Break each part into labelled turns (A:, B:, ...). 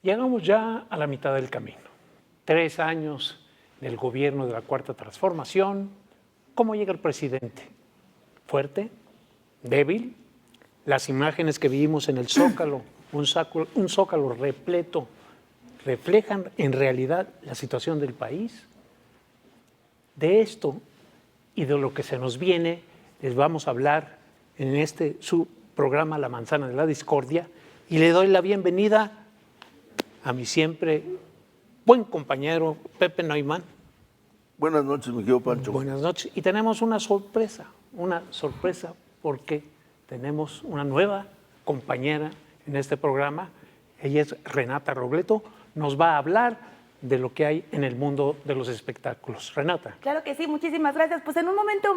A: Llegamos ya a la mitad del camino. 3 años del gobierno de la Cuarta Transformación. ¿Cómo llega el presidente? ¿Fuerte? ¿Débil? Las imágenes que vimos en el Zócalo, un Zócalo repleto, ¿reflejan en realidad la situación del país? De esto y de lo que se nos viene, les vamos a hablar en su programa La Manzana de la Discordia, y le doy la bienvenida a mi siempre buen compañero Pepe Neumann.
B: Buenas noches, mi querido Pancho.
A: Buenas noches. Y tenemos una sorpresa porque tenemos una nueva compañera en este programa. Ella es Renata Robleto. Nos va a hablar de lo que hay en el mundo de los espectáculos. Renata.
C: Claro que sí, muchísimas gracias. Pues en unos momentos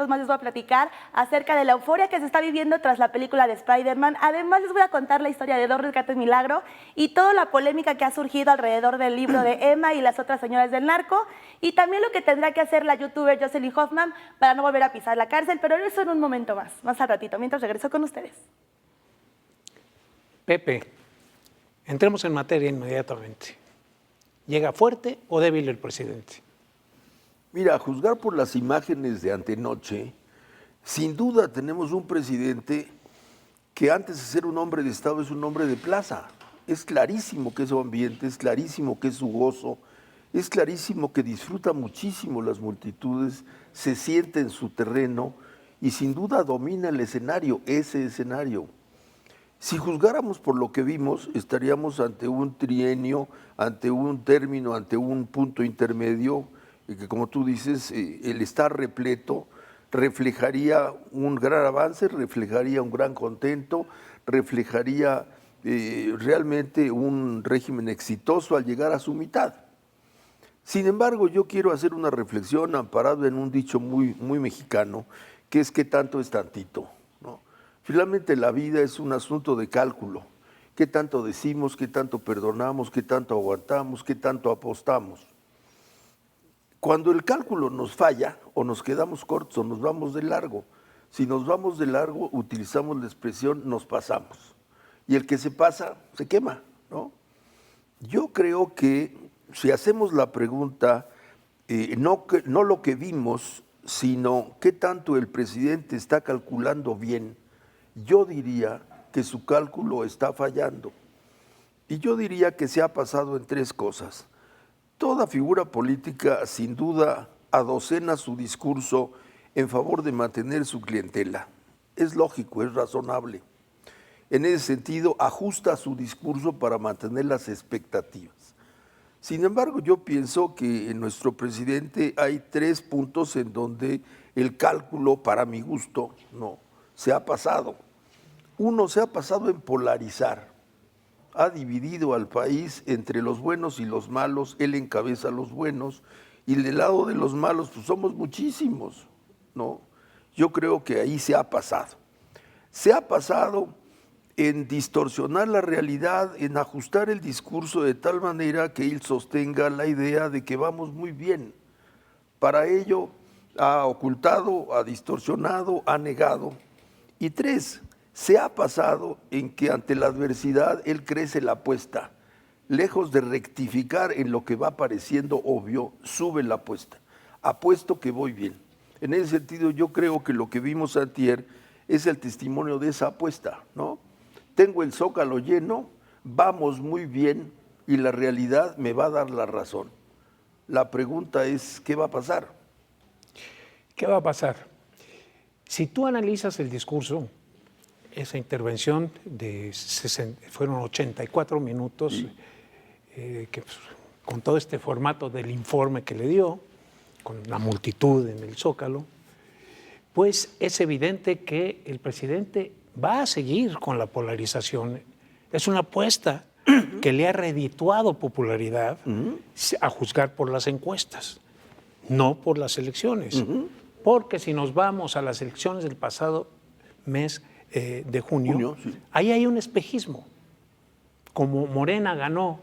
C: más les voy a platicar acerca de la euforia que se está viviendo tras la película de Spider-Man. Además les voy a contar la historia de Dos Rescates Milagro y toda la polémica que ha surgido alrededor del libro de Emma y las otras señoras del narco, y también lo que tendrá que hacer la youtuber Jocelyn Hoffman para no volver a pisar la cárcel, pero eso en un momento más al ratito, mientras regreso con ustedes.
A: Pepe, entremos en materia inmediatamente. ¿Llega fuerte o débil el presidente?
B: Mira, a juzgar por las imágenes de antenoche, sin duda tenemos un presidente que antes de ser un hombre de Estado es un hombre de plaza. Es clarísimo que es su ambiente, es clarísimo que es su gozo, es clarísimo que disfruta muchísimo las multitudes, se siente en su terreno y sin duda domina el escenario, ese escenario. Si juzgáramos por lo que vimos, estaríamos ante un trienio, ante un término, ante un punto intermedio, que como tú dices, el estar repleto reflejaría un gran avance, reflejaría un gran contento, reflejaría realmente un régimen exitoso al llegar a su mitad. Sin embargo, yo quiero hacer una reflexión amparado en un dicho muy mexicano, que es ¿qué tanto es tantito? Finalmente la vida es un asunto de cálculo. ¿Qué tanto decimos, qué tanto perdonamos, qué tanto aguantamos, qué tanto apostamos? Cuando el cálculo nos falla, o nos quedamos cortos o nos vamos de largo. Si nos vamos de largo, utilizamos la expresión nos pasamos. Y el que se pasa, se quema, ¿no? Yo creo que si hacemos la pregunta, no lo que vimos, sino qué tanto el presidente está calculando bien, yo diría que su cálculo está fallando. Y yo diría que se ha pasado en 3 cosas. Toda figura política, sin duda, adocena su discurso en favor de mantener su clientela. Es lógico, es razonable. En ese sentido, ajusta su discurso para mantener las expectativas. Sin embargo, yo pienso que en nuestro presidente hay 3 puntos en donde el cálculo, para mi gusto, no se ha pasado. Uno, se ha pasado en polarizar, ha dividido al país entre los buenos y los malos, él encabeza a los buenos, y del lado de los malos pues somos muchísimos, ¿no? Yo creo que ahí se ha pasado. Se ha pasado en distorsionar la realidad, en ajustar el discurso de tal manera que él sostenga la idea de que vamos muy bien. Para ello ha ocultado, ha distorsionado, ha negado. Y 3, se ha pasado en que ante la adversidad él crece la apuesta. Lejos de rectificar en lo que va pareciendo obvio, sube la apuesta. Apuesto que voy bien. En ese sentido, yo creo que lo que vimos antier es el testimonio de esa apuesta, ¿no? Tengo el Zócalo lleno, vamos muy bien y la realidad me va a dar la razón. La pregunta es, ¿qué va a pasar?
A: ¿Qué va a pasar? Si tú analizas el discurso, esa intervención fueron 84 minutos, sí. Con todo este formato del informe que le dio, con la multitud en el Zócalo, pues es evidente que el presidente va a seguir con la polarización. Es una apuesta que le ha redituado popularidad, a juzgar por las encuestas, no por las elecciones. Porque si nos vamos a las elecciones del pasado mes de junio, sí. Ahí hay un espejismo. Como Morena ganó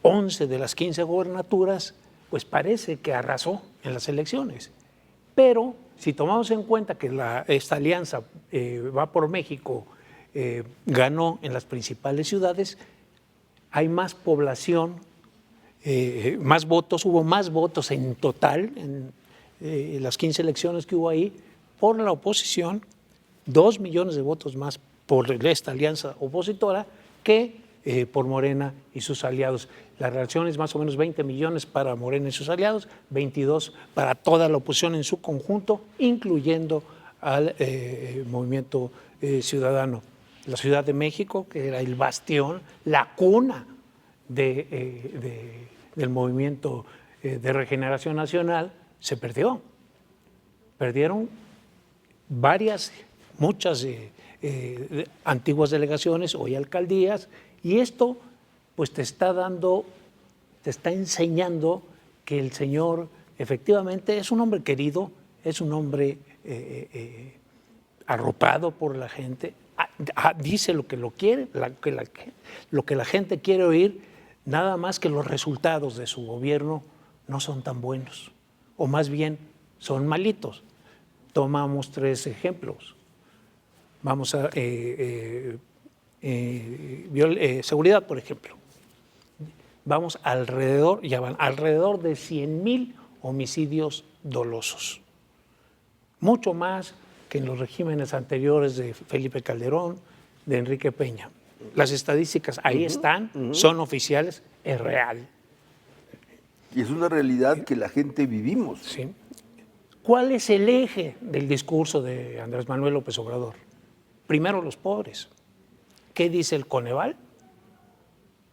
A: 11 de las 15 gobernaturas, pues parece que arrasó en las elecciones. Pero si tomamos en cuenta que esta alianza Va por México ganó en las principales ciudades, hay más población, más votos, hubo más votos en total en las 15 elecciones que hubo ahí por la oposición, 2 millones de votos más por esta alianza opositora que por Morena y sus aliados. La relación es más o menos 20 millones para Morena y sus aliados, 22 para toda la oposición en su conjunto, incluyendo al movimiento ciudadano. La Ciudad de México, que era el bastión, la cuna del movimiento de regeneración nacional, se perdió. Perdieron muchas antiguas delegaciones, hoy alcaldías, y esto pues te está enseñando que el señor efectivamente es un hombre querido, es un hombre arropado por la gente, dice lo que lo quiere, lo que la gente quiere oír, nada más que los resultados de su gobierno no son tan buenos, o más bien son malitos. Tomamos 3 ejemplos. Vamos a seguridad, por ejemplo. Vamos alrededor de 100,000 homicidios dolosos. Mucho más que en los regímenes anteriores de Felipe Calderón, de Enrique Peña. Las estadísticas ahí están, son oficiales, es real.
B: Y es una realidad que la gente vivimos.
A: Sí. ¿Cuál es el eje del discurso de Andrés Manuel López Obrador? Primero los pobres. ¿Qué dice el Coneval?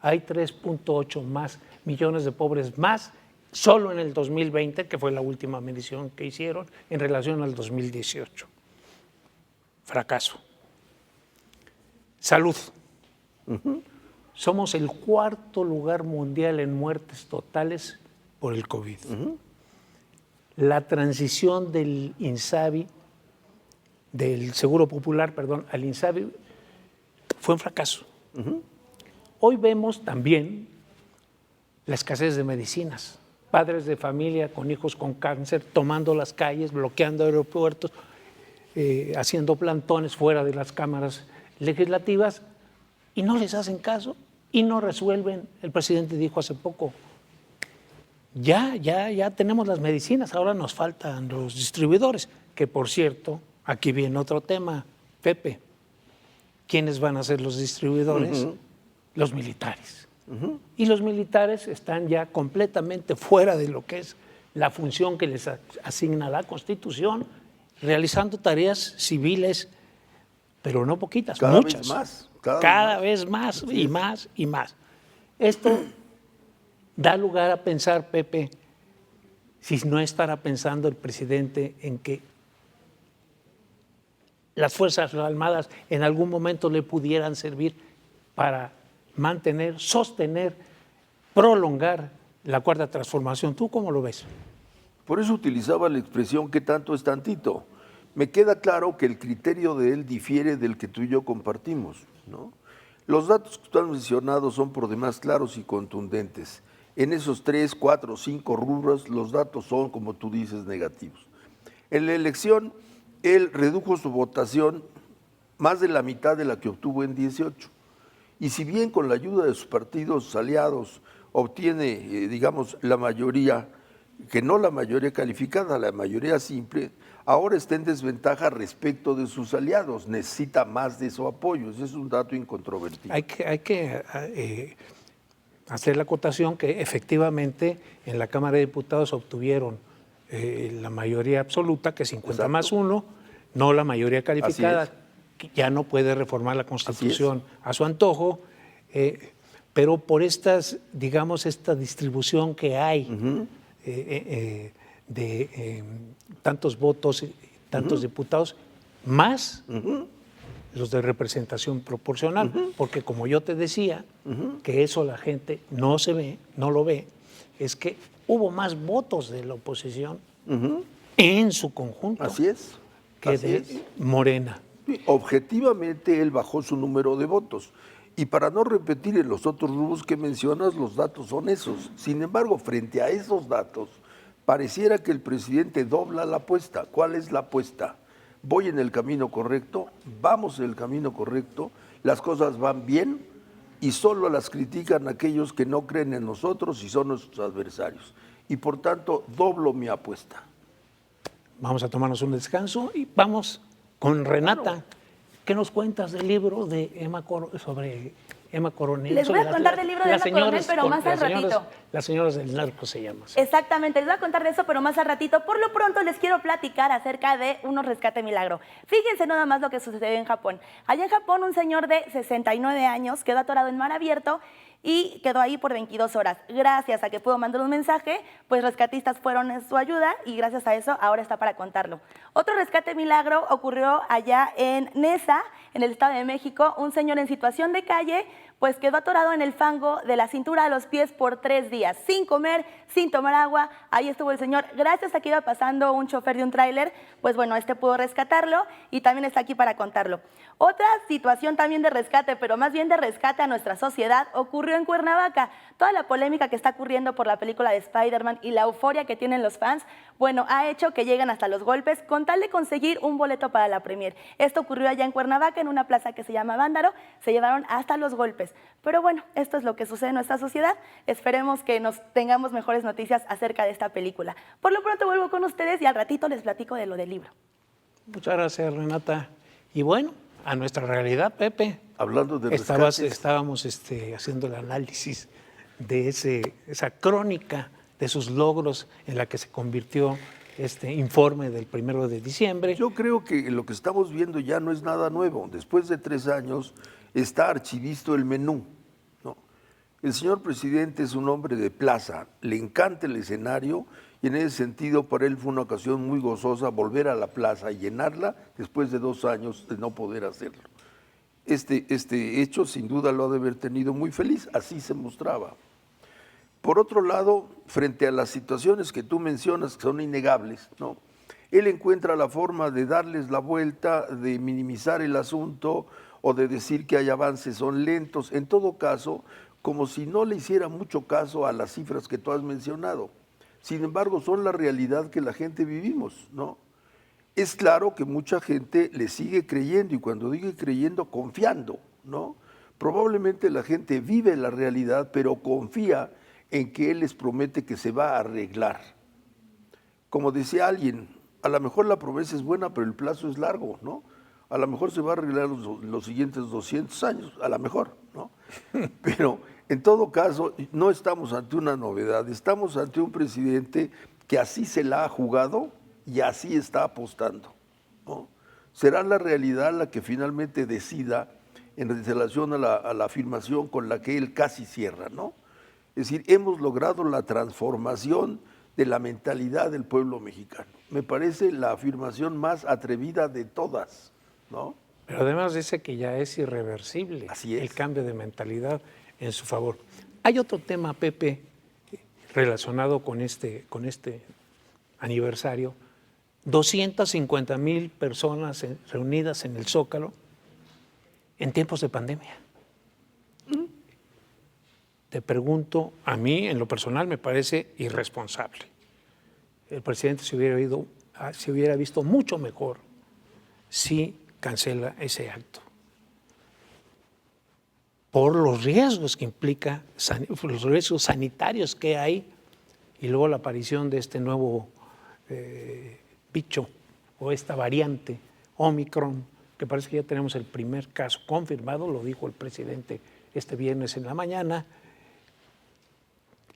A: Hay 3.8 más millones de pobres más solo en el 2020, que fue la última medición que hicieron, en relación al 2018. Fracaso. Salud. Somos el 4º lugar mundial en muertes totales por el COVID. La transición del INSABI, del Seguro Popular, al INSABI, fue un fracaso. Hoy vemos también la escasez de medicinas. Padres de familia con hijos con cáncer tomando las calles, bloqueando aeropuertos, haciendo plantones fuera de las cámaras legislativas y no les hacen caso y no resuelven. El presidente dijo hace poco, ya tenemos las medicinas, ahora nos faltan los distribuidores, que por cierto, aquí viene otro tema, Pepe, ¿quiénes van a ser los distribuidores? Los militares. Y los militares están ya completamente fuera de lo que es la función que les asigna la Constitución, realizando tareas civiles, pero no poquitas, muchas. Cada vez más y más y más. Esto da lugar a pensar, Pepe, si no estará pensando el presidente en que las Fuerzas Armadas en algún momento le pudieran servir para mantener, sostener, prolongar la 4ª transformación. ¿Tú cómo lo ves?
B: Por eso utilizaba la expresión "qué tanto es tantito". Me queda claro que el criterio de él difiere del que tú y yo compartimos, ¿no? Los datos que tú has mencionado son por demás claros y contundentes. En esos 3, 4, 5 rubros los datos son, como tú dices, negativos. En la elección, él redujo su votación más de la mitad de la que obtuvo en 18. Y si bien con la ayuda de sus partidos aliados obtiene, digamos, la mayoría, que no la mayoría calificada, la mayoría simple, ahora está en desventaja respecto de sus aliados, necesita más de su apoyo, ese es un dato incontrovertible.
A: Hay que hacer la acotación que efectivamente en la Cámara de Diputados obtuvieron la mayoría absoluta, que es 50 más 1, no la mayoría calificada, que ya no puede reformar la Constitución a su antojo, pero por estas, digamos, esta distribución que hay de tantos votos, tantos diputados, más los de representación proporcional, porque como yo te decía, que eso la gente no lo ve, es que hubo más votos de la oposición en su conjunto que de Morena.
B: Objetivamente él bajó su número de votos. Y para no repetir en los otros rubros que mencionas, los datos son esos. Sin embargo, frente a esos datos, pareciera que el presidente dobla la apuesta. ¿Cuál es la apuesta? ¿Voy en el camino correcto? ¿Vamos en el camino correcto? ¿Las cosas van bien? y solo las critican aquellos que no creen en nosotros y son nuestros adversarios. Y por tanto, doblo mi apuesta.
A: Vamos a tomarnos un descanso y vamos con Renata. ¿Qué nos cuentas del libro de sobre Emma Coronel?
C: Les voy a contar del libro de Emma Coronel, pero más al ratito.
A: Las señoras del narco se llama.
C: Exactamente, les voy a contar de eso, pero más al ratito. Por lo pronto les quiero platicar acerca de unos rescate milagro. Fíjense nada más lo que sucedió en Japón. Allá en Japón un señor de 69 años quedó atorado en mar abierto y quedó ahí por 22 horas. Gracias a que pudo mandar un mensaje, pues rescatistas fueron en su ayuda y gracias a eso ahora está para contarlo. Otro rescate milagro ocurrió allá en Nesa, en el Estado de México. Un señor en situación de calle pues quedó atorado en el fango de la cintura a los pies por 3 días, sin comer, sin tomar agua. Ahí estuvo el señor. Gracias a que iba pasando un chofer de un tráiler, pues bueno, pudo rescatarlo y también está aquí para contarlo. Otra situación también de rescate, pero más bien de rescate a nuestra sociedad, ocurrió en Cuernavaca. Toda la polémica que está ocurriendo por la película de Spider-Man y la euforia que tienen los fans, bueno, ha hecho que lleguen hasta los golpes con tal de conseguir un boleto para la premier. Esto ocurrió allá en Cuernavaca, en una plaza que se llama Vándaro, se llevaron hasta los golpes. Pero bueno, esto es lo que sucede en nuestra sociedad. Esperemos que nos tengamos mejores noticias acerca de esta película. Por lo pronto vuelvo con ustedes y al ratito les platico de lo del libro.
A: Muchas gracias, Renata. Y bueno, a nuestra realidad, Pepe.
B: Hablando de
A: estábamos haciendo el análisis de esa crónica de sus logros en la que se convirtió este informe del 1 de diciembre.
B: Yo creo que lo que estamos viendo ya no es nada nuevo. Después de 3 años está archivisto el menú, ¿no? El señor presidente es un hombre de plaza, le encanta el escenario y en ese sentido para él fue una ocasión muy gozosa volver a la plaza y llenarla después de 2 años de no poder hacerlo. Este hecho sin duda lo ha de haber tenido muy feliz, así se mostraba. Por otro lado, frente a las situaciones que tú mencionas, que son innegables, ¿no? Él encuentra la forma de darles la vuelta, de minimizar el asunto o de decir que hay avances, son lentos, en todo caso, como si no le hiciera mucho caso a las cifras que tú has mencionado. Sin embargo, son la realidad que la gente vivimos, ¿no? Es claro que mucha gente le sigue creyendo, y cuando digo creyendo, confiando, ¿no? Probablemente la gente vive la realidad, pero confía en que él les promete que se va a arreglar. Como decía alguien, a lo mejor la promesa es buena, pero el plazo es largo, ¿no? A lo mejor se va a arreglar los siguientes 200 años, a lo mejor, ¿no? Pero en todo caso, no estamos ante una novedad, estamos ante un presidente que así se la ha jugado y así está apostando, ¿no? Será la realidad la que finalmente decida en relación a la afirmación con la que él casi cierra, ¿no? Es decir, hemos logrado la transformación de la mentalidad del pueblo mexicano. Me parece la afirmación más atrevida de todas, ¿no?
A: Pero además dice que ya es irreversible.
B: Así es.
A: El cambio de mentalidad en su favor. Hay otro tema, Pepe, relacionado con este aniversario. 250,000 personas reunidas en el Zócalo en tiempos de pandemia. Te pregunto, a mí en lo personal me parece irresponsable. El presidente se hubiera visto mucho mejor si cancela ese acto. Por los riesgos que implica, los riesgos sanitarios que hay, y luego la aparición de este nuevo bicho o esta variante Omicron, que parece que ya tenemos el primer caso confirmado, lo dijo el presidente este viernes en la mañana.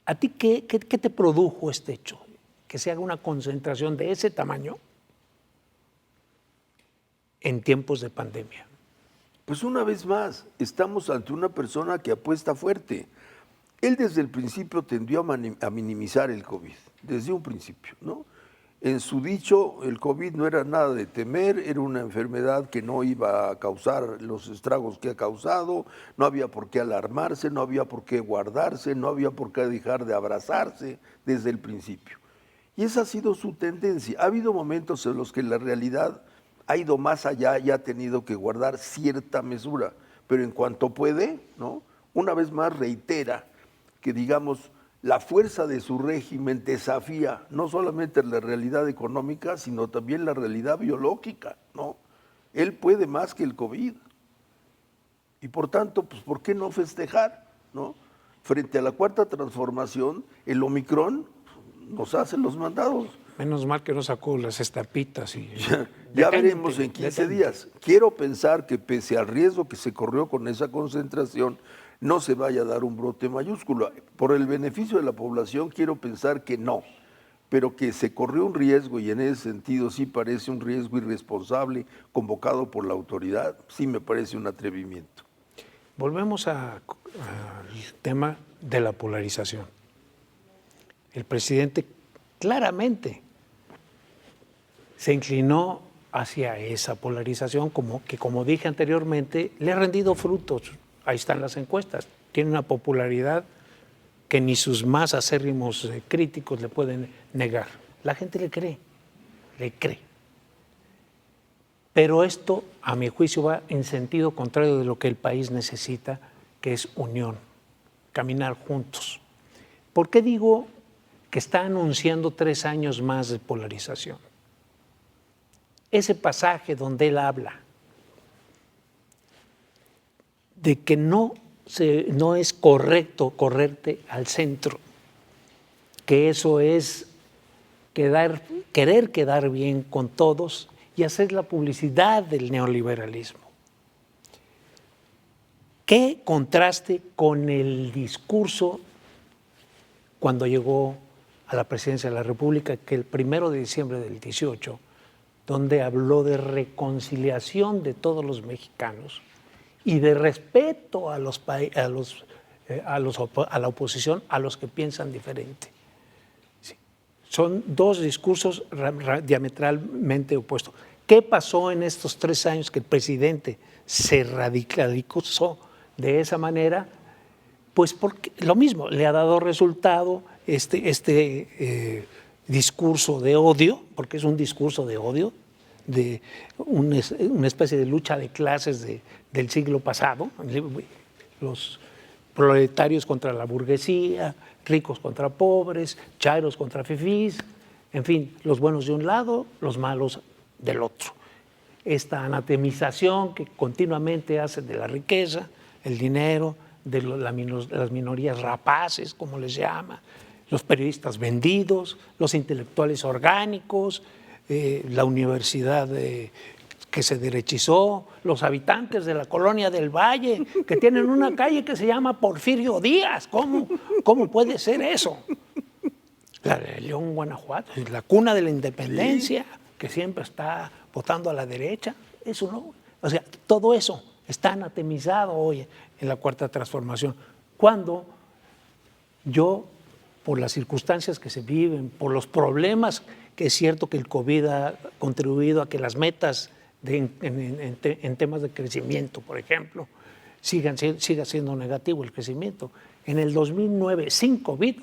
A: ¿A ti qué te produjo este hecho? Que se haga una concentración de ese tamaño en tiempos de pandemia.
B: Pues una vez más, estamos ante una persona que apuesta fuerte. Él desde el principio tendió a minimizar el COVID, desde un principio, ¿no? En su dicho, el COVID no era nada de temer, era una enfermedad que no iba a causar los estragos que ha causado, no había por qué alarmarse, no había por qué guardarse, no había por qué dejar de abrazarse desde el principio. Y esa ha sido su tendencia. Ha habido momentos en los que la realidad ha ido más allá y ha tenido que guardar cierta mesura, pero en cuanto puede, ¿no? Una vez más reitera que, digamos, la fuerza de su régimen desafía no solamente la realidad económica, sino también la realidad biológica, ¿no? Él puede más que el COVID. Y por tanto, pues, ¿por qué no festejar, no? Frente a la cuarta transformación, el Omicron nos hace los mandados.
A: Menos mal que no sacó las estampitas. Y
B: Ya veremos en 15 días. Quiero pensar que pese al riesgo que se corrió con esa concentración, no se vaya a dar un brote mayúsculo. Por el beneficio de la población, quiero pensar que no, pero que se corrió un riesgo, y en ese sentido sí parece un riesgo irresponsable convocado por la autoridad, sí me parece un atrevimiento.
A: Volvemos al tema de la polarización. El presidente claramente se inclinó hacia esa polarización, como dije anteriormente, le ha rendido frutos. Ahí están las encuestas. Tiene una popularidad que ni sus más acérrimos críticos le pueden negar. La gente le cree. Pero esto, a mi juicio, va en sentido contrario de lo que el país necesita, que es unión, caminar juntos. ¿Por qué digo que está anunciando 3 años más de polarización? Ese pasaje donde él habla de que no es correcto correrte al centro, que eso es querer quedar bien con todos y hacer la publicidad del neoliberalismo. ¿Qué contraste con el discurso cuando llegó a la presidencia de la República, que el 1 de diciembre del 18, donde habló de reconciliación de todos los mexicanos y de respeto a la oposición, a los que piensan diferente? Sí. Son 2 discursos diametralmente opuestos. ¿Qué pasó en estos 3 años que el presidente se radicalizó de esa manera? Pues porque lo mismo, le ha dado resultado este discurso de odio, porque es un discurso de odio, de una especie de lucha de clases del siglo pasado, los proletarios contra la burguesía, ricos contra pobres, chairos contra fifís, en fin, los buenos de un lado, los malos del otro. Esta anatemización que continuamente hacen de la riqueza, el dinero, de las minorías rapaces, como les llama, los periodistas vendidos, los intelectuales orgánicos, la universidad que se derechizó, los habitantes de la colonia del Valle, que tienen una calle que se llama Porfirio Díaz. ¿Cómo puede ser eso? La de León, Guanajuato, la cuna de la independencia, sí, que siempre está votando a la derecha. Eso no. O sea, todo eso está anatemizado hoy en la cuarta transformación. Cuando yo, por las circunstancias que se viven, por los problemas, que es cierto que el COVID ha contribuido a que las metas en temas de crecimiento, por ejemplo, siga siendo negativo el crecimiento. En el 2009, sin COVID,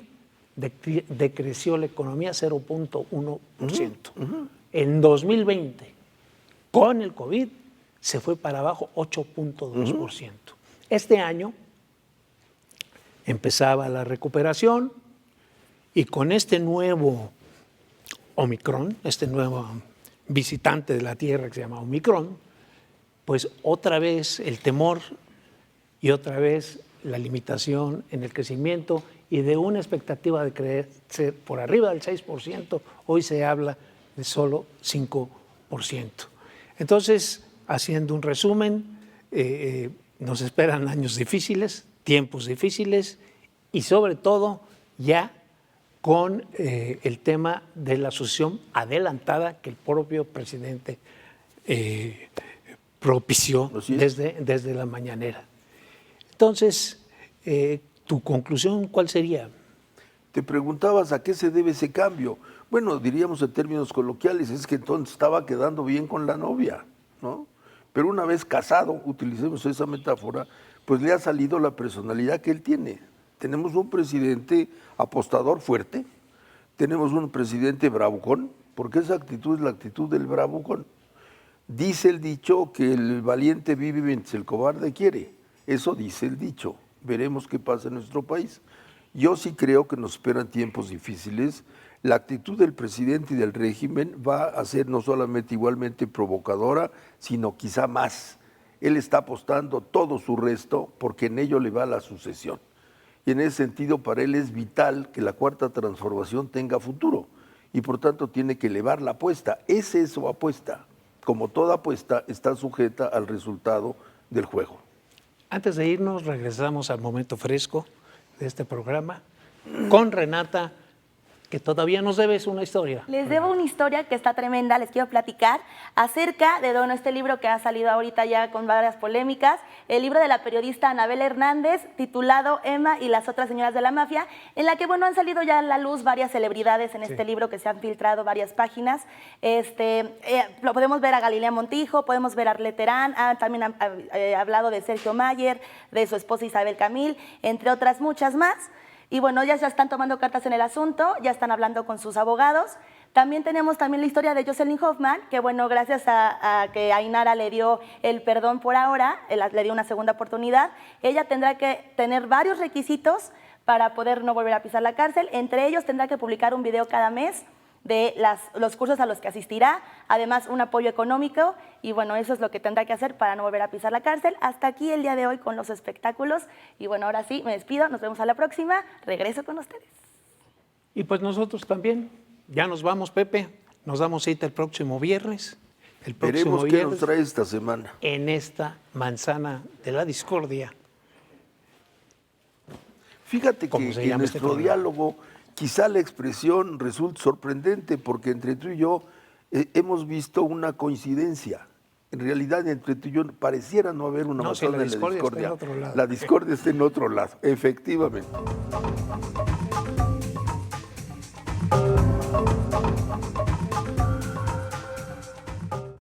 A: decreció la economía 0.1%. En 2020, con el COVID, se fue para abajo 8.2%. Este año empezaba la recuperación y con este nuevo Omicron, este nuevo visitante de la Tierra que se llama Omicron, pues otra vez el temor y otra vez la limitación en el crecimiento, y de una expectativa de crecer por arriba del 6%, hoy se habla de solo 5%. Entonces, haciendo un resumen, nos esperan años difíciles, tiempos difíciles y sobre todo ya con el tema de la sucesión adelantada que el propio presidente propició desde la mañanera. Entonces, ¿tu conclusión cuál sería?
B: Te preguntabas a qué se debe ese cambio. Bueno, diríamos en términos coloquiales, es que entonces estaba quedando bien con la novia, ¿no? Pero una vez casado, utilicemos esa metáfora, pues le ha salido la personalidad que él tiene. Tenemos un presidente apostador fuerte, tenemos un presidente bravucón, porque esa actitud es la actitud del bravucón. Dice el dicho que el valiente vive mientras el cobarde quiere. Eso dice el dicho. Veremos qué pasa en nuestro país. Yo sí creo que nos esperan tiempos difíciles. La actitud del presidente y del régimen va a ser no solamente igualmente provocadora, sino quizá más. él está apostando todo su resto porque en ello le va la sucesión. Y en ese sentido, para él es vital que la Cuarta Transformación tenga futuro y por tanto tiene que elevar la apuesta. Es eso apuesta. Como toda apuesta, está sujeta al resultado del juego.
A: Antes de irnos, regresamos al momento fresco de este programa con Renata, que todavía nos debes una historia.
C: Les debo una historia que está tremenda, les quiero platicar acerca de este libro que ha salido ahorita ya con varias polémicas, el libro de la periodista Anabel Hernández, titulado Emma y las otras señoras de la mafia, en la que, bueno, han salido ya a la luz varias celebridades en este libro que se han filtrado varias páginas. Lo podemos ver a Galilea Montijo, podemos ver a Arlette Terán, también ha hablado de Sergio Mayer, de su esposa Isabel Camil, entre otras muchas más. Y bueno, ellas ya están tomando cartas en el asunto, ya están hablando con sus abogados. También tenemos la historia de Jocelyn Hoffman, que bueno, gracias a que Ainara le dio el perdón por ahora, le dio una segunda oportunidad, ella tendrá que tener varios requisitos para poder no volver a pisar la cárcel. Entre ellos tendrá que publicar un video cada mes de los cursos a los que asistirá, además un apoyo económico, y bueno, eso es lo que tendrá que hacer para no volver a pisar la cárcel. Hasta aquí el día de hoy con los espectáculos, y bueno, ahora sí, me despido, nos vemos a la próxima, regreso con ustedes.
A: Y pues nosotros también, ya nos vamos, Pepe, nos damos cita el próximo viernes.
B: Veremos qué nos trae esta semana.
A: En esta manzana de la discordia.
B: Fíjate que en nuestro diálogo quizá la expresión resulte sorprendente porque entre tú y yo hemos visto una coincidencia. En realidad, entre tú y yo pareciera no haber una manzana de la discordia. La discordia está en otro lado, efectivamente.